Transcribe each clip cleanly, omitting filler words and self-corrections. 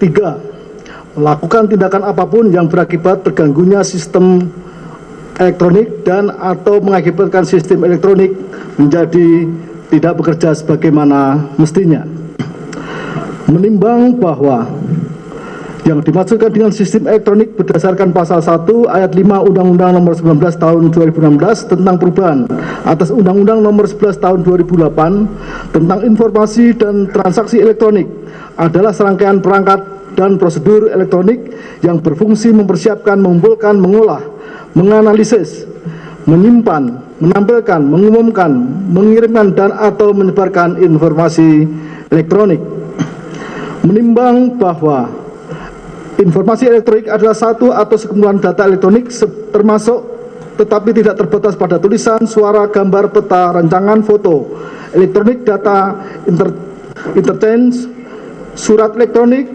3. Melakukan tindakan apapun yang berakibat terganggunya sistem elektronik dan atau mengakibatkan sistem elektronik menjadi tidak bekerja sebagaimana mestinya. Menimbang bahwa yang dimaksudkan dengan sistem elektronik berdasarkan pasal 1 ayat 5 Undang-Undang Nomor 19 Tahun 2016 tentang perubahan atas Undang-Undang Nomor 11 Tahun 2008 tentang informasi dan transaksi elektronik adalah serangkaian perangkat dan prosedur elektronik yang berfungsi mempersiapkan, mengumpulkan, mengolah, menganalisis, menyimpan, menampilkan, mengumumkan, mengirimkan dan atau menyebarkan informasi elektronik. Menimbang bahwa informasi elektronik adalah satu atau sekumpulan data elektronik termasuk tetapi tidak terbatas pada tulisan, suara, gambar, peta, rancangan, foto, elektronik, data, interchange, surat elektronik,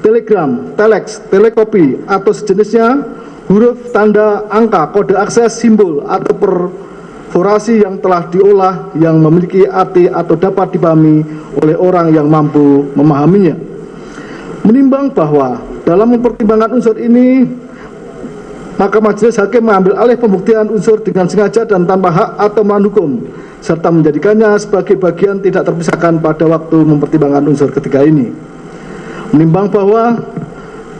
telegram, telex, telekopi atau sejenisnya, huruf, tanda, angka, kode akses, simbol atau perforasi yang telah diolah yang memiliki arti atau dapat dipahami oleh orang yang mampu memahaminya. Menimbang bahwa dalam mempertimbangkan unsur ini, maka majelis hakim mengambil alih pembuktian unsur dengan sengaja dan tanpa hak atau melawan hukum, serta menjadikannya sebagai bagian tidak terpisahkan pada waktu mempertimbangkan unsur ketiga ini. Menimbang bahwa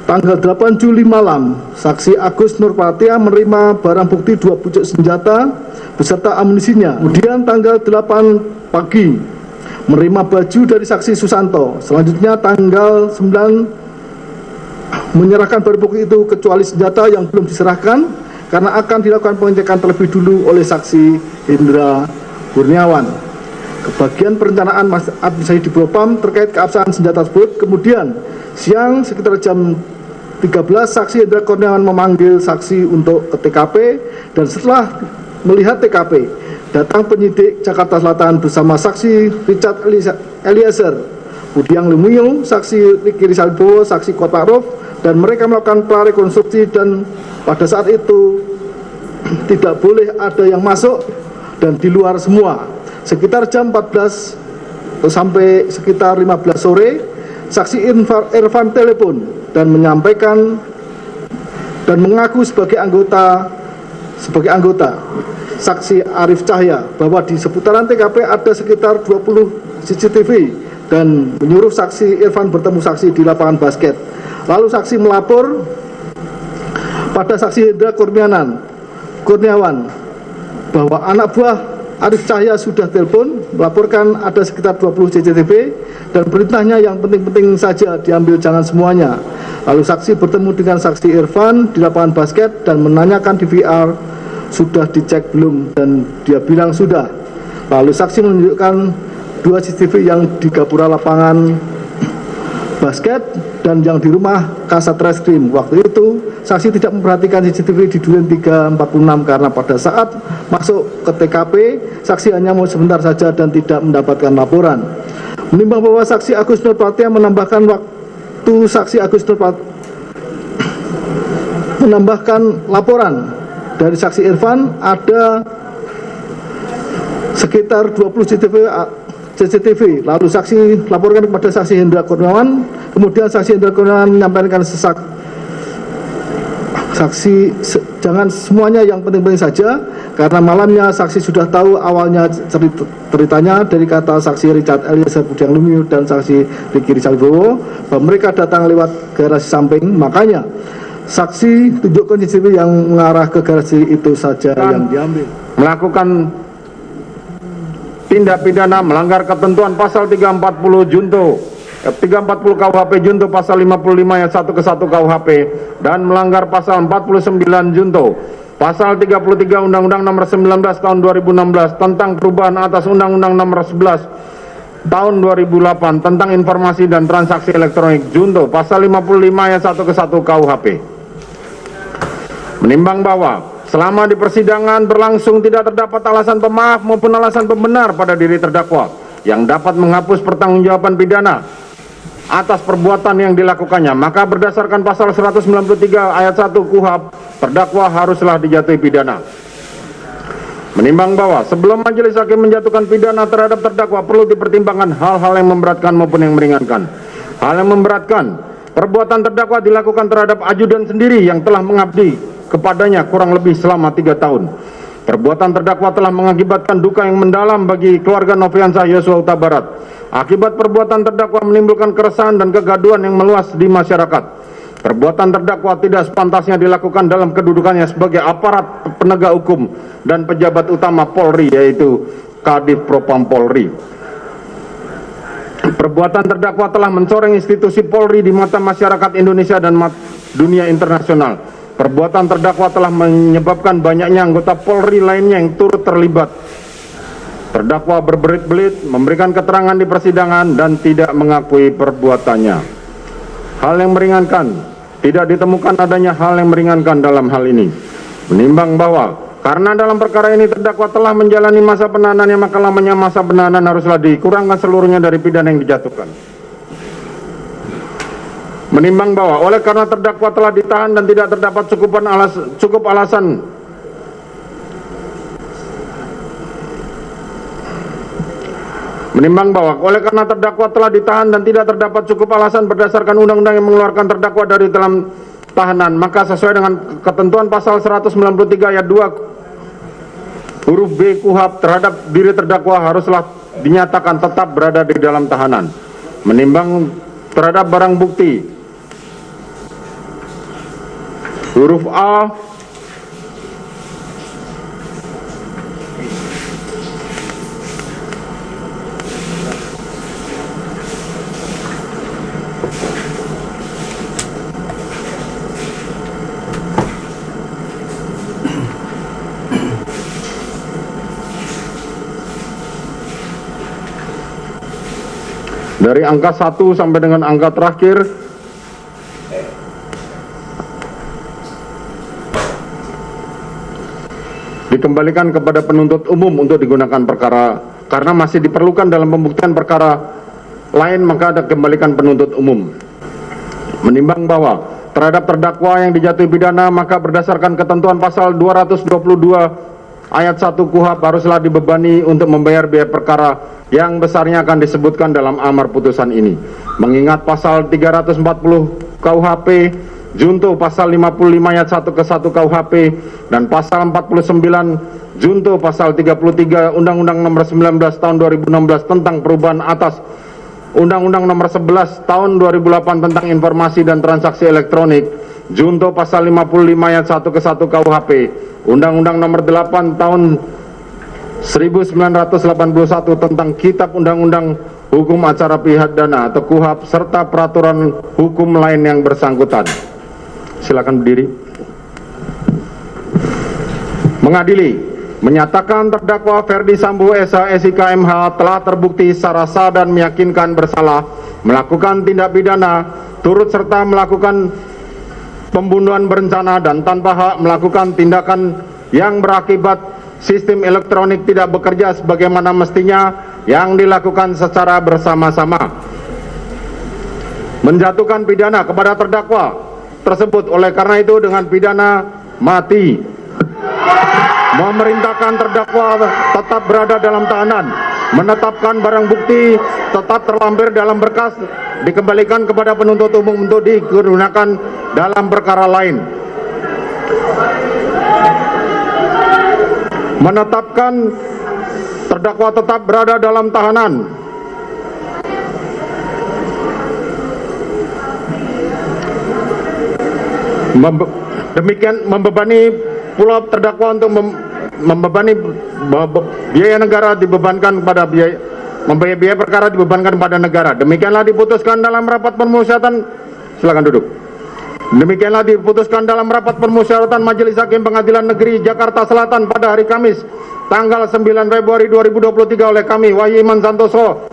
tanggal 8 Juli malam, saksi Agus Nurpatria menerima barang bukti 2 pucuk senjata beserta amunisinya. Kemudian tanggal 8 pagi, menerima baju dari saksi Susanto. Selanjutnya tanggal 9 menyerahkan barang bukti itu kecuali senjata yang belum diserahkan karena akan dilakukan pengecekan terlebih dulu oleh saksi Hendra Kurniawan. Kebagian perencanaan administrasi di Propam terkait keabsahan senjata tersebut. Kemudian siang sekitar jam 13 saksi Hendra Kurniawan memanggil saksi untuk ke TKP dan setelah melihat TKP datang penyidik Jakarta Selatan bersama saksi Richard Eliezer, Budiang Lumiu, saksi Riki Rizalbowo, saksi Kuat Ma'ruf, dan mereka melakukan prarekonstruksi dan pada saat itu tidak boleh ada yang masuk dan di luar semua. Sekitar jam 14 sampai sekitar 15 sore, saksi Irfan telepon dan menyampaikan dan mengaku sebagai anggota saksi Arif Cahya bahwa di seputaran TKP ada sekitar 20 CCTV dan menyuruh saksi Irfan bertemu saksi di lapangan basket. Lalu saksi melapor pada saksi Hendra Kurniawan bahwa anak buah Arif Cahya sudah telepon melaporkan ada sekitar 20 CCTV dan perintahnya yang penting-penting saja diambil, jangan semuanya. Lalu saksi bertemu dengan saksi Irfan di lapangan basket dan menanyakan di VR sudah dicek belum, dan dia bilang sudah. Lalu saksi menunjukkan 2 CCTV yang di gapura lapangan basket dan yang di rumah Kasat Reskrim. Waktu itu saksi tidak memperhatikan CCTV di Duren 346 karena pada saat masuk ke TKP saksi hanya mau sebentar saja dan tidak mendapatkan laporan. Menimbang bahwa saksi Agus Nurpatria menambahkan waktu saksi Agus Nurpatria menambahkan laporan dari saksi Irfan ada sekitar 20 CCTV. Lalu saksi laporkan kepada saksi Hendra Kurniawan. Kemudian saksi Hendra Kurniawan menyampaikan jangan semuanya, yang penting-penting saja, karena malamnya saksi sudah tahu awalnya ceritanya dari kata saksi Richard Eliezer, Budiang Lumiu, dan saksi Riki Rizalbowo bahwa mereka datang lewat garasi samping. Makanya saksi tunjukkan CCTV yang mengarah ke garasi itu saja yang diambil. Melakukan tindak pidana melanggar ketentuan pasal 340 junto 340 KUHP junto pasal 55 ayat 1 ke 1 KUHP dan melanggar pasal 49 junto pasal 33 Undang-Undang Nomor 19 Tahun 2016 tentang perubahan atas Undang-Undang Nomor 11 Tahun 2008 tentang informasi dan transaksi elektronik junto pasal 55 ayat 1 ke 1 KUHP. Menimbang bahwa selama di persidangan berlangsung tidak terdapat alasan pemaaf maupun alasan pembenar pada diri terdakwa yang dapat menghapus pertanggungjawaban pidana atas perbuatan yang dilakukannya, maka berdasarkan pasal 193 ayat 1 KUHP, terdakwa haruslah dijatuhi pidana. Menimbang bahwa sebelum majelis hakim menjatuhkan pidana terhadap terdakwa perlu dipertimbangkan hal-hal yang memberatkan maupun yang meringankan. Hal yang memberatkan perbuatan terdakwa dilakukan terhadap ajudan sendiri yang telah mengabdi kepadanya kurang lebih selama 3 tahun. Perbuatan terdakwa telah mengakibatkan duka yang mendalam bagi keluarga Nofriansah Yosua Huta Barat. Akibat perbuatan terdakwa menimbulkan keresahan dan kegaduhan yang meluas di masyarakat. Perbuatan terdakwa tidak sepantasnya dilakukan dalam kedudukannya sebagai aparat penegak hukum dan pejabat utama Polri, yaitu Kadif Propam Polri. Perbuatan terdakwa telah mencoreng institusi Polri di mata masyarakat Indonesia dan dunia internasional. Perbuatan terdakwa telah menyebabkan banyaknya anggota Polri lainnya yang turut terlibat. Terdakwa berbelit-belit memberikan keterangan di persidangan dan tidak mengakui perbuatannya. Hal yang meringankan, tidak ditemukan adanya hal yang meringankan dalam hal ini. Menimbang bahwa karena dalam perkara ini terdakwa telah menjalani masa penahanannya, maka lamanya masa penahanan haruslah dikurangkan seluruhnya dari pidana yang dijatuhkan. Menimbang bahwa oleh karena terdakwa telah ditahan dan tidak terdapat cukup alasan Menimbang bahwa oleh karena terdakwa telah ditahan dan tidak terdapat cukup alasan berdasarkan undang-undang yang mengeluarkan terdakwa dari dalam tahanan, maka sesuai dengan ketentuan pasal 193 ayat 2 huruf B KUHP terhadap diri terdakwa haruslah dinyatakan tetap berada di dalam tahanan. Menimbang terhadap barang bukti huruf A dari angka 1 sampai dengan angka terakhir dikembalikan kepada penuntut umum untuk digunakan perkara, karena masih diperlukan dalam pembuktian perkara lain, maka dikembalikan penuntut umum. Menimbang bahwa terhadap terdakwa yang dijatuhi pidana, maka berdasarkan ketentuan pasal 222 ayat 1 KUHP haruslah dibebani untuk membayar biaya perkara yang besarnya akan disebutkan dalam amar putusan ini. Mengingat pasal 340 KUHP junto pasal 55 ayat 1 ke 1 KUHP dan pasal 49 junto pasal 33 Undang-Undang Nomor 19 Tahun 2016 tentang perubahan atas Undang-Undang Nomor 11 Tahun 2008 tentang informasi dan transaksi elektronik junto pasal 55 ayat 1 ke 1 KUHP, Undang-Undang Nomor 8 Tahun 1981 tentang Kitab Undang-Undang Hukum Acara Pidana atau KUHP serta peraturan hukum lain yang bersangkutan. Silakan berdiri. Mengadili, menyatakan terdakwa Ferdi Sambo SH SIK MH telah terbukti secara sah dan meyakinkan bersalah melakukan tindak pidana turut serta melakukan pembunuhan berencana dan tanpa hak, melakukan tindakan yang berakibat sistem elektronik tidak bekerja sebagaimana mestinya yang dilakukan secara bersama-sama, menjatuhkan pidana kepada terdakwa tersebut oleh karena itu dengan pidana mati, memerintahkan terdakwa tetap berada dalam tahanan, menetapkan barang bukti tetap terlampir dalam berkas dikembalikan kepada penuntut umum untuk digunakan dalam perkara lain, menetapkan terdakwa tetap berada dalam tahanan, demikian membebani pula terdakwa untuk membebani biaya negara dibebankan kepada biaya perkara dibebankan kepada negara. Demikianlah diputuskan dalam rapat permusyawaratan. Silakan duduk. Demikianlah diputuskan dalam rapat permusyawaratan Majelis Hakim Pengadilan Negeri Jakarta Selatan pada hari Kamis tanggal 9 Februari 2023 oleh kami Wahyu Iman Santoso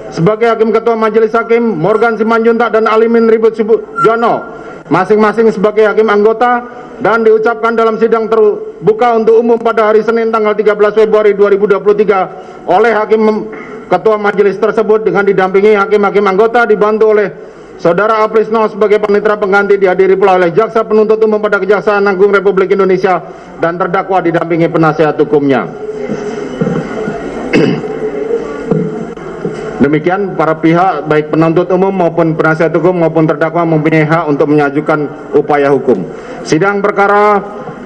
sebagai Hakim Ketua Majelis Hakim, Morgan Simanjuntak dan Alimin Ribut Sujono masing-masing sebagai hakim anggota, dan diucapkan dalam sidang terbuka untuk umum pada hari Senin tanggal 13 Februari 2023 oleh Hakim Ketua Majelis tersebut dengan didampingi hakim-hakim anggota dibantu oleh Saudara Aprisno sebagai panitera pengganti, dihadiri pula oleh Jaksa Penuntut Umum pada Kejaksaan Agung Republik Indonesia dan terdakwa didampingi penasihat hukumnya. Demikian para pihak baik penuntut umum maupun penasihat hukum maupun terdakwa mempunyai hak untuk mengajukan upaya hukum. Sidang perkara,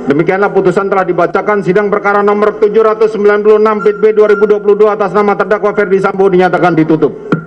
demikianlah putusan telah dibacakan. Sidang perkara nomor 796 PIT B 2022 atas nama terdakwa Ferdi Sambo dinyatakan ditutup.